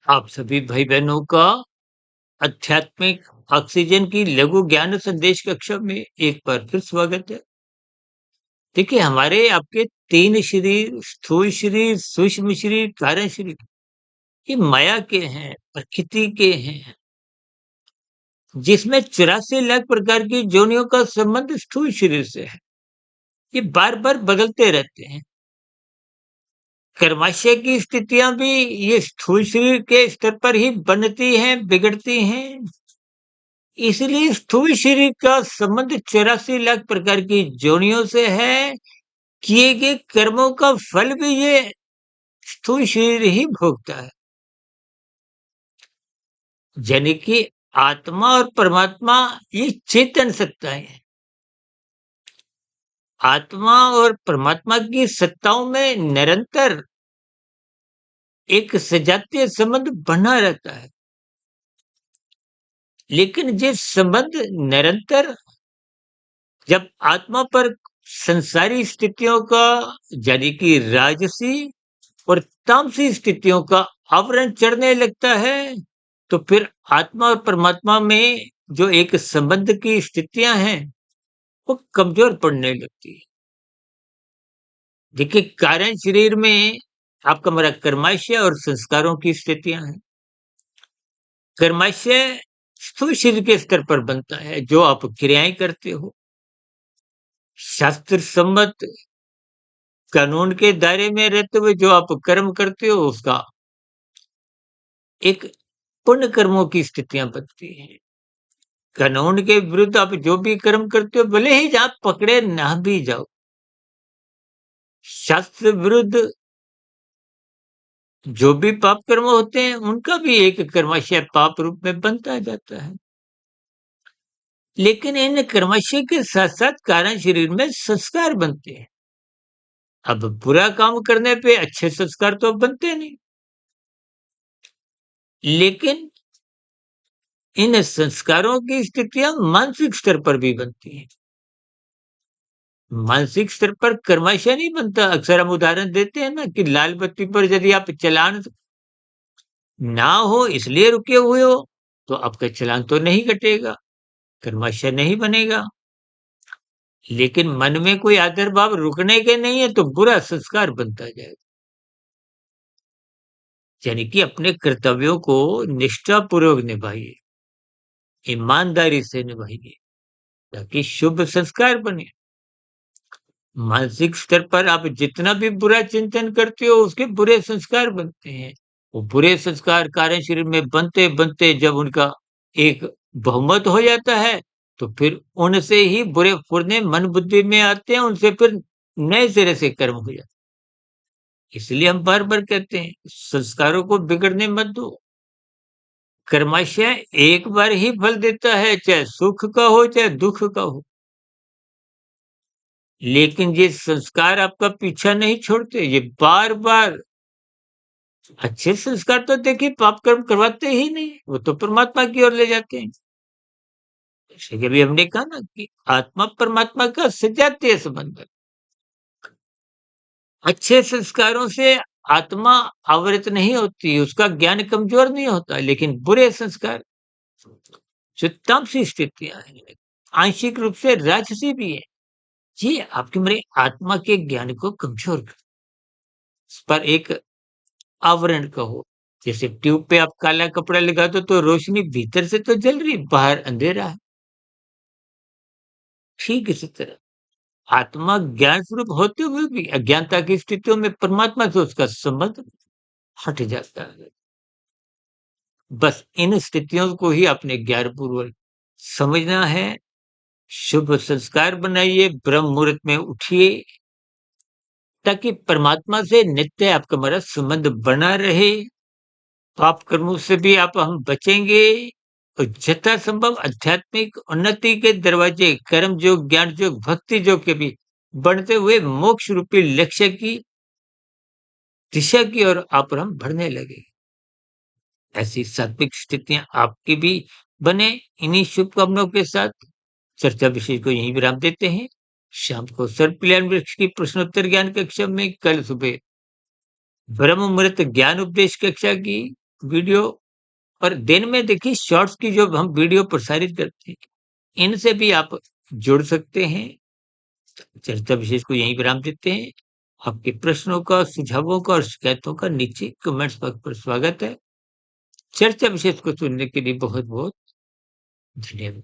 आप सभी भाई-बहनों का आध्यात्मिक ऑक्सीजन की लघु ज्ञान संदेश कक्षा में एक बार फिर स्वागत है। देखिए, हमारे आपके 3 शरीर, स्थूल शरीर, सूक्ष्म शरीर, कारण शरीर, ये माया के हैं, प्रकृति के हैं, जिसमें 84 लाख प्रकार की योनियों का संबंध स्थूल शरीर से है। ये बार-बार बदलते रहते हैं। कर्माशय की स्थितियाँ भी ये स्थूल शरीर के स्तर पर ही बनती हैं, बिगड़ती हैं। इसलिए स्थूल शरीर का संबंध 84 लाख प्रकार की योनियों से है। किए गए कर्मों का फल भी ये स्थूल शरीर ही भोगता है। यानी कि आत्मा और परमात्मा ये चेतन सत्ताएं हैं। आत्मा और परमात्मा की सत्ताओं में निरंतर एक सजातीय संबंध बना रहता है। लेकिन ये संबंध निरंतर जब आत्मा पर संसारी स्थितियों का यानी कि राजसी और तामसी स्थितियों का आवरण चढ़ने लगता है, तो फिर आत्मा और परमात्मा में जो एक संबंध की स्थितियां हैं, वो कमजोर पड़ने लगती है। देखिए, कारण शरीर में आपका हमारा कर्माशय और संस्कारों की स्थितियां हैं। कर्माशय स्थूल शरीर के स्तर पर बनता है, जो आप क्रियाएं करते हो। शास्त्र सम्मत कानून के दायरे में रहते हुए जो आप कर्म करते हो, उसका एक पुण्य कर्मों की स्थितियां बनती हैं। कानून के विरुद्ध आप जो भी कर्म करते हो, भले ही आप पकड़े ना भी जाओ, शास्त्र विरुद्ध जो भी पाप कर्म होते हैं, उनका भी एक कर्माशय पाप रूप में बनता जाता है। लेकिन इन कर्माशय के साथ साथ कारण शरीर में संस्कार बनते हैं। अब बुरा काम करने पे अच्छे संस्कार तो बनते नहीं, लेकिन इन संस्कारों की स्थितियां मानसिक स्तर पर भी बनती हैं। मानसिक स्तर पर कर्मशः नहीं बनता। अक्सर हम उदाहरण देते हैं ना कि लाल बत्ती पर यदि आप चालान ना हो इसलिए रुके हुए हो, तो आपका चालान तो नहीं कटेगा, कर्मशः नहीं बनेगा। लेकिन मन में कोई आदर भाव रुकने के नहीं है, तो बुरा संस्कार बनता जाएगा। यानी कि अपने कर्तव्यों को निष्ठापूर्वक निभाइए, ईमानदारी से निभाइए, ताकि शुभ संस्कार बने। मानसिक स्तर पर आप जितना भी बुरा चिंतन करते हो, उसके बुरे संस्कार बनते हैं। वो बुरे संस्कार कारण शरीर में बनते-बनते जब उनका एक बहुमत हो जाता है, तो फिर उनसे ही बुरे फुरने मन बुद्धि में आते हैं, उनसे फिर नए सिरे से कर्म हो जाते हैं। इसलिए हम बार-बार कहते हैं, संस्कारों को बिगड़ने मत दो। कर्माशय एक बार ही फल देता है, चाहे सुख का हो, चाहे दुःख का हो। लेकिन ये संस्कार आपका पीछा नहीं छोड़ते, ये बार-बार अच्छे संस्कार तो देखिए पाप कर्म करवाते ही नहीं, वो तो परमात्मा की ओर ले जाते हैं। जैसे कि अभी हमने कहा ना कि आत्मा परमात्मा का सजातीय संबंध है। अच्छे संस्कारों से आत्मा आवृत नहीं होती, उसका ज्ञान कमजोर नहीं होता, लेकिन बुरे संस्कार जो तामसी स्थितियां हैं, आंशिक रूप से राजसी भी है, ये आपके मेरे आत्मा के ज्ञान को कमजोर कर उस पर एक आवरण कहो। जैसे ट्यूब पे आप काला कपड़ा लगा दो तो रोशनी भीतर से तो जल रही, बाहर अंधेरा है। ठीक इसी तरह आत्मा ज्ञान स्वरूप होते हुए भी अज्ञानता की स्थितियों में परमात्मा से उसका संबंध हट जाता है। बस इन स्थितियों को ही आपने ज्ञानपूर्वक समझना है। शुभ संस्कार बनाइए, ब्रह्म मुहूर्त में उठिए, ताकि परमात्मा से नित्य आपका हमारा संबंध बना रहे। पाप कर्मों से भी आप हम बचेंगे और यथासंभव आध्यात्मिक उन्नति के दरवाजे कर्म योग, ज्ञान योग, भक्ति योग के भी बढ़ते हुए मोक्ष रूपी लक्ष्य की दिशा की ओर आप और हम बढ़ने लगे। ऐसी सात्विक स्थितियां आपकी भी बने। इन्हीं शुभकामनाओं के साथ चर्चा विषय को यहीं विराम देते हैं। शाम को सर्व कल्याण वृक्ष की प्रश्नोत्तर ज्ञान कक्षा में, कल सुबह ब्रह्म मुहूर्त ज्ञान उपदेश कक्षा की वीडियो और दिन में देखिए शॉर्ट्स की जो हम वीडियो प्रसारित करते हैं, इनसे भी आप जुड़ सकते हैं। चर्चा विशेष को यहीं विराम देते हैं। आपके प्रश्नों का, सुझावों का और शिकायतों का नीचे कमेंट्स बॉक्स पर स्वागत है। चर्चा विशेष को सुनने के लिए बहुत-बहुत धन्यवाद।